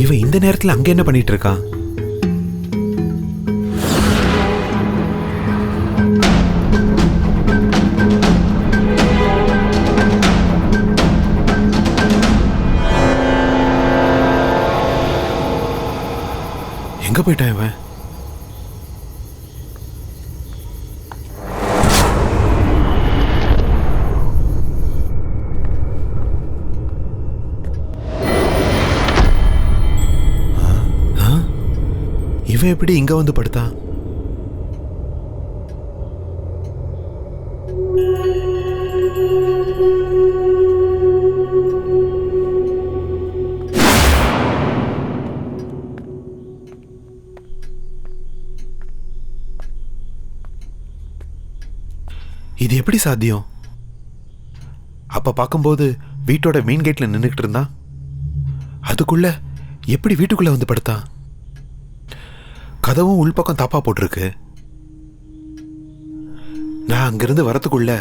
இவன் இந்த நேரத்துல அங்க என்ன பண்ணிட்டு இருக்கான்? எங்க போயிட்டான் இவன்? இவன் எப்படி இங்க வந்து படுத்தான்? இது எப்படி சாத்தியம்? அப்ப பார்க்கும்போது வீட்டோட மெயின் கேட்ல நின்றுகிட்டு இருந்தான். அதுக்குள்ள எப்படி வீட்டுக்குள்ள வந்து படுத்தான்? கதவும் உள்பக்கம் தாப்பா போட்டிருக்கு. நான் அங்கிருந்து வரத்துக்குள்ள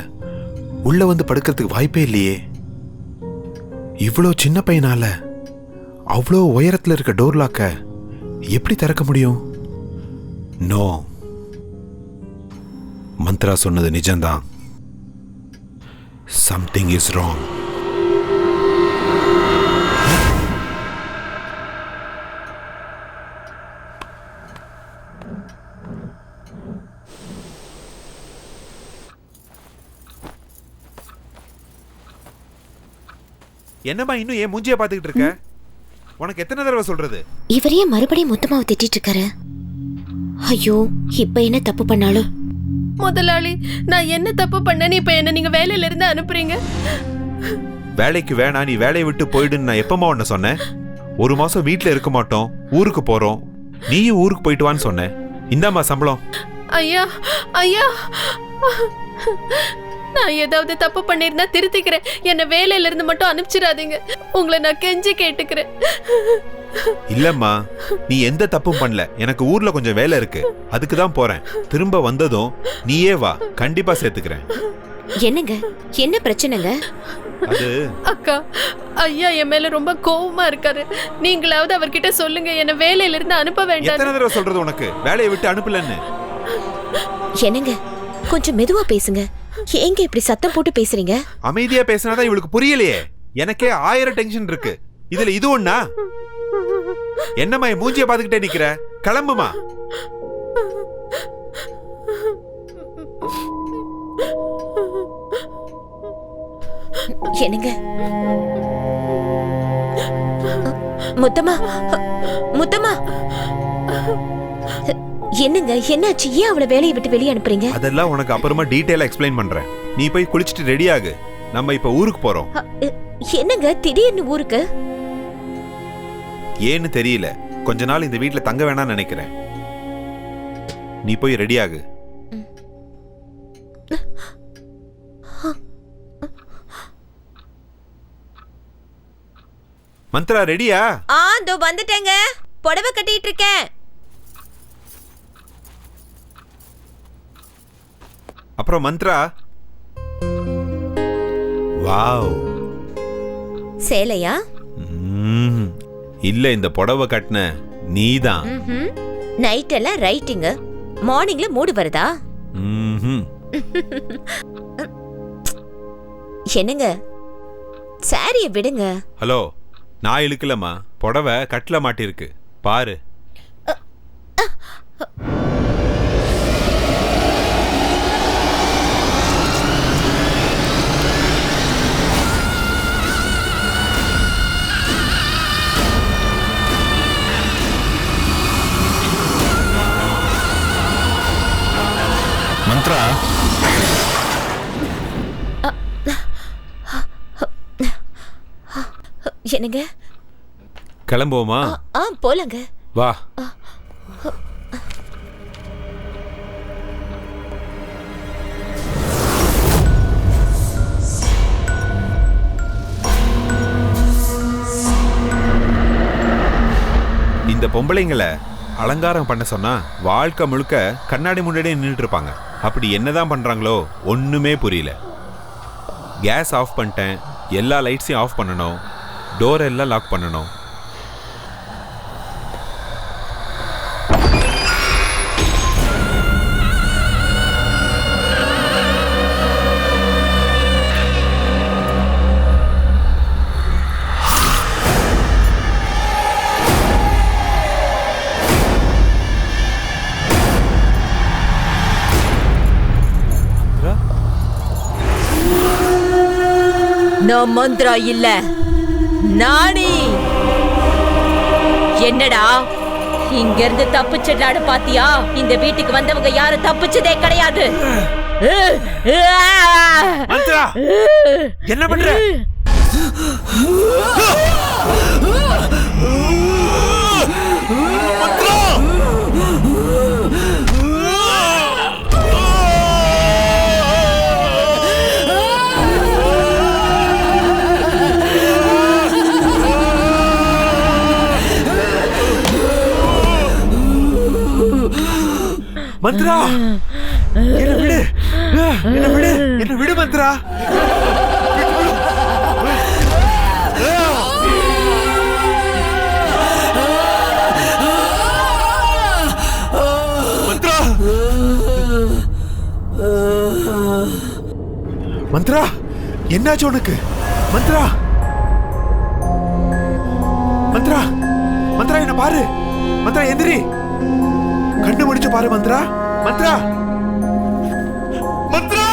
உள்ள வந்து படுக்கிறதுக்கு வாய்ப்பே இல்லையே. இவ்வளோ சின்ன பையனால அவ்வளோ உயரத்தில் இருக்க டோர் லாக்க எப்படி திறக்க முடியும்? நோ, மந்த்ரா சொன்னது நிஜம்தான். Something is wrong. என்னம்மா இன்னும் ஏன் மூஞ்சிய பாத்துக்கிட்டு இருக்க? உனக்கு எத்தனை தடவை சொல்றது? இவரையே மறுபடியும் மொத்தமாவை திட்டிட்டு இருக்காரு. ஐயோ, இப்ப என்ன தப்பு பண்ணாலும்? முதலாளி, நான் என்ன தப்பு பண்ணேன்னு இப்ப என்ன நீங்க வேலையில இருந்து அனுப்புறீங்க? வேலைக்கு வேணா, நீ வேலையை விட்டு போயிடுன்னு நான் எப்பமா உன்ன சொன்னேன்? ஒரு மாசம் வீட்டுல இருக்க மாட்டோம், ஊருக்கு போறோம். நீயும் ஊருக்கு போயிட்டு வான்னு சொன்னேன். இந்தாம்மா சம்பளம். ஐயா ஐயா, நான் ஏதாவது தப்பு பண்ணிருந்தா திருத்திக்கிறேன். என்ன வேலையில இருந்து மட்டும் அனுப்பிச்சிடாதீங்க. உங்களை நான் கெஞ்சி கேட்டுக்கிறேன். இல்லம்மா, நீ எந்த தப்பும் பண்ணல. எனக்கு ஊர்ல கொஞ்சம் வேலை இருக்கு, அதுக்கு தான் போறேன். திரும்ப வந்ததும் நீயே வா, கண்டிப்பா சேர்த்துக்கிறேன். என்னங்க, என்ன பிரச்சனைங்க? அது அக்கா, ஐயா என் மேல ரொம்ப கோவமா இருக்காரு. நீங்களாவது அவர்கிட்ட சொல்லுங்க, என்ன வேலையில இருந்து அனுப்ப வேண்டாம். எத்தனை தடவை சொல்றது உனக்கு வேலையை விட்டு அனுப்பலன்னு? என்னங்க, கொஞ்சம் மெதுவா பேசுங்க. ஏங்க இப்படி சத்தம் போட்டு பேசுறீங்க? அமைதியா பேசினாதான் இவளுக்கு புரியலையே. எனக்கே 1000 டென்ஷன் இருக்கு, இதுல இது ஒண்ணா? என்னம்மா மூஞ்சிய பாத்துக்கிட்டே நிக்கிற? கிளம்புமா. என்னங்க, முத்தம்மா, முத்தம்மா, என்னங்க என்னாச்சு? ஏன் அவளை வேலையை விட்டு வெளியே அனுப்புறீங்க? அதெல்லாம் உனக்கு அப்புறமா டீடைலா எக்ஸ்பிளைன் பண்றேன். நீ போய் குளிச்சிட்டு ரெடி ஆகு, நம்ம இப்ப ஊருக்கு போறோம். என்னங்க திடீர்னு ஊருக்கு? ஏன்னு தெரியல, கொஞ்ச நாள் இந்த வீட்டுல தங்க வேணாம்னு நினைக்கிறேன். நீ போய் ரெடி ஆகு. மந்த்ரா ரெடியா? இதோ வந்துட்டேங்க. புடவை கட்டிட்டு இருக்கேன். அப்புறம் மந்த்ரா, வாவ், சேலையா? இல்ல, இந்த புடவை கட்டின நீதான். நைட் எல்லாம் ரைட்டிங், மார்னிங்ல மூடு வருதா? என்னங்க, சாரிய விடுங்க. ஹலோ, நான் இழுக்கலம்மா, புடவை கட்டில மாட்டிருக்கு பாரு. மந்த்ரா, என்னங்க, கிளம்புவோமா? போலங்க. வா. இந்த பொம்பளைங்களை அலங்காரம் பண்ண சொன்னா வாழ்க்கை முழுக்க கண்ணாடி முன்னாடியே நின்றுட்டு இருப்பாங்க. அப்படி என்னதான் பண்றாங்களோ ஒண்ணுமே புரியல. கேஸ் ஆஃப் பண்ணிட்டேன், எல்லா லைட்ஸையும் ஆஃப் பண்ணணும், டோர் எல்லாம் லாக் பண்ணணும். நான் மந்திரா இல்ல, நானி. என்னடா இங்க இருந்து தப்பிச்சிடலான்னு பாத்தியா? இந்த வீட்டுக்கு வந்தவங்க யாரும் தப்பிச்சதே கிடையாது. மந்த்ரா என்ன பண்ற? மந்த்ரா என்ன விடு, என்ன விடு, என்ன விடு மந்த்ரா. மந்த்ரா மந்த்ரா என்னாச்சு உனக்கு? மந்த்ரா மந்த்ரா மந்த்ரா என்ன பாரு. மந்த்ரா எந்திரி, கண்ணு முடிச்சு பாரு. Mantra Mantra Mantra.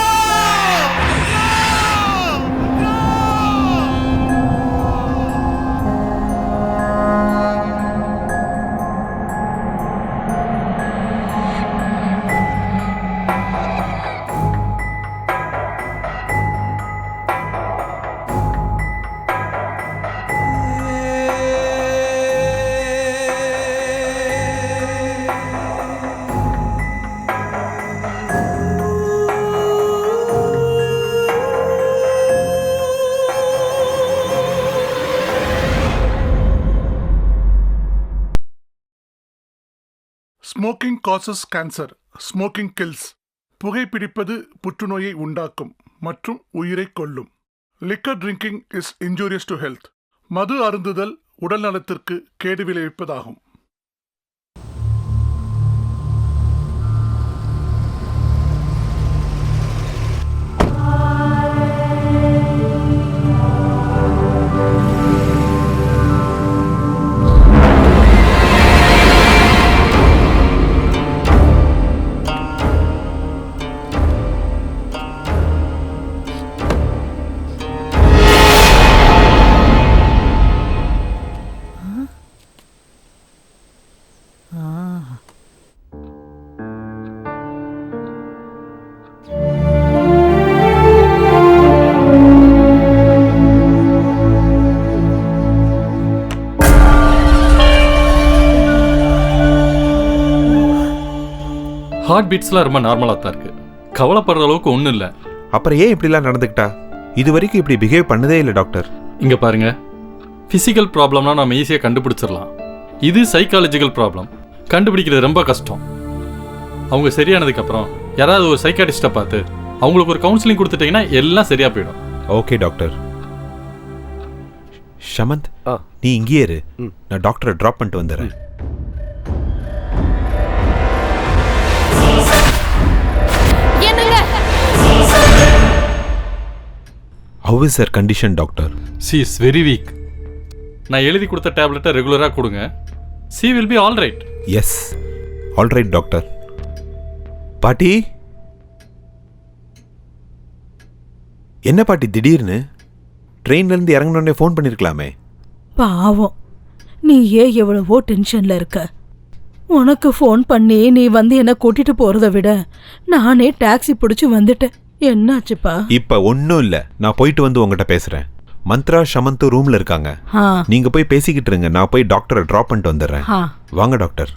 Smoking causes cancer, smoking kills. புகைப்பிடிப்பது புற்றுநோயை உண்டாக்கும் மற்றும் உயிரை கொல்லும். Liquor drinking is injurious to health. மது அருந்துதல் உடல் நலத்திற்கு கேடு விளைவிப்பதாகும். ஹார்ட் பீட்ஸ்லாம் ரொம்ப நார்மலாக தான் இருக்கு, கவலைப்படுற அளவுக்கு ஒன்றும் இல்லை. அப்புறம் ஏன் இப்படிலாம் நடந்துக்கிட்டா? இது வரைக்கும் இப்படி பிஹேவ் பண்ணதே இல்லை டாக்டர். இங்கே பாருங்க, ஃபிசிக்கல் ப்ராப்ளம்னா நம்ம ஈஸியாக கண்டுபிடிச்சிடலாம். இது சைக்காலஜிக்கல் ப்ராப்ளம், கண்டுபிடிக்கிறது ரொம்ப கஷ்டம். அவங்க சரியானதுக்கப்புறம் யாராவது ஒரு சைக்காட்டிஸ்ட்டை பார்த்து அவங்களுக்கு ஒரு கவுன்சிலிங் கொடுத்துட்டீங்கன்னா எல்லாம் சரியாக போயிடும். Okay doctor. ஷமந்த், நீ இங்கேயே இரு, நான் டாக்டரை ட்ராப் பண்ணிட்டு வந்துடுறேன். How is her condition, doctor? She is very weak. நான் எழுதி கொடுத்த டேப்லெட்டை ரெகுலராக கொடுங்க. She will be all right. Yes, all right, doctor. பாட்டி, என்ன பாட்டி திடீர்னு ட்ரெயின்ல இருந்து இறங்கினோடனே ஃபோன் பண்ணிருக்கலாமே? பாவம், நீ ஏன் எவ்வளவோ டென்ஷன்ல இருக்க. உனக்கு ஃபோன் பண்ணி நீ வந்து என்ன கூட்டிட்டு போறதை விட நானே டாக்ஸி பிடிச்சு வந்துட்டேன். என்னாச்சுப்பா? இப்ப ஒன்னும் இல்ல, நான் போயிட்டு வந்து உங்ககிட்ட பேசுறேன். மந்த்ரா ஷமந்த் ரூம்ல இருக்காங்க, நீங்க போய் பேசிக்கிட்டு இருங்க, நான் போய் டாக்டரை டிராப் பண்ணிட்டு வந்துடுறேன். வாங்க டாக்டர்.